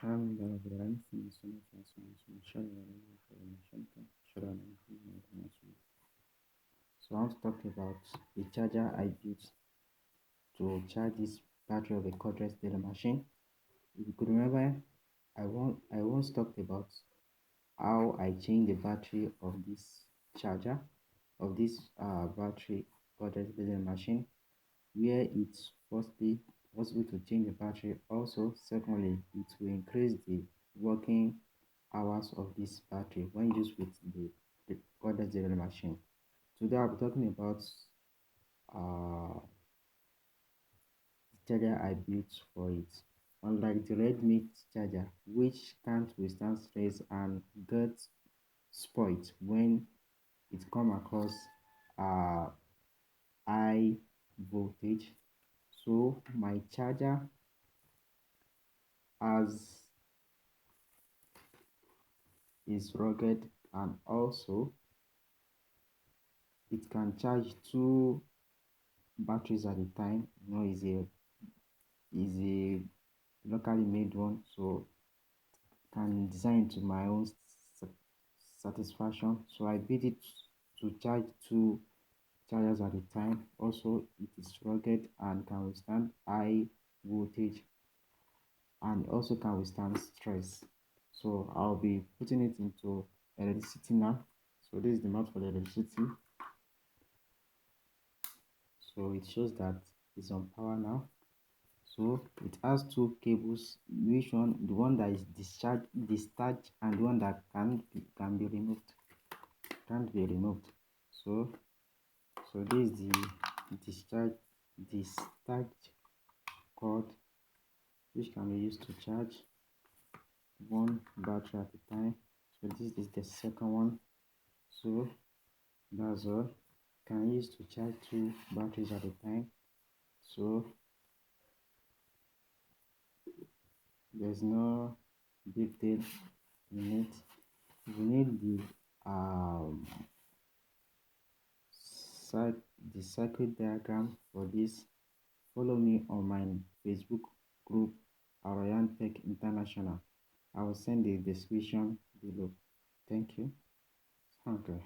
الحمد لله. So I want to talk about the charger I built to charge this battery of a cordless daily machine. If you could remember, I once talked about how I changed the battery of this charger of this battery cordless daily machine, where it's firstly possible to change the battery. Also, secondly, it will increase the working hours of this battery when used with the cordless daily machine. Today I'll be talking about uh, the charger I built for it. Unlike the red meat charger, which can't withstand stress and gets spoiled when it come across uh, high voltage, so my charger has is rugged, and also it can charge two batteries at a time. Is a locally made one, so can design to my own satisfaction. So I built it to charge two chargers at a time. Also, it is rugged and can withstand high voltage and also can withstand stress. So I'll be putting it into electricity now. So this is the mount for the electricity. So it shows that it's on power now. So it has two cables, which one, the one that is discharged and the one that can be removed, can't be removed. So this is the discharged cord, which can be used to charge one battery at a time. So this is the second one. So that's all. Can use to charge two batteries at a time. So there's no big deal in it. You need the circuit diagram for this. Follow me on my Facebook group Arayan Tech International. I will send the description below. Thank you. Okay.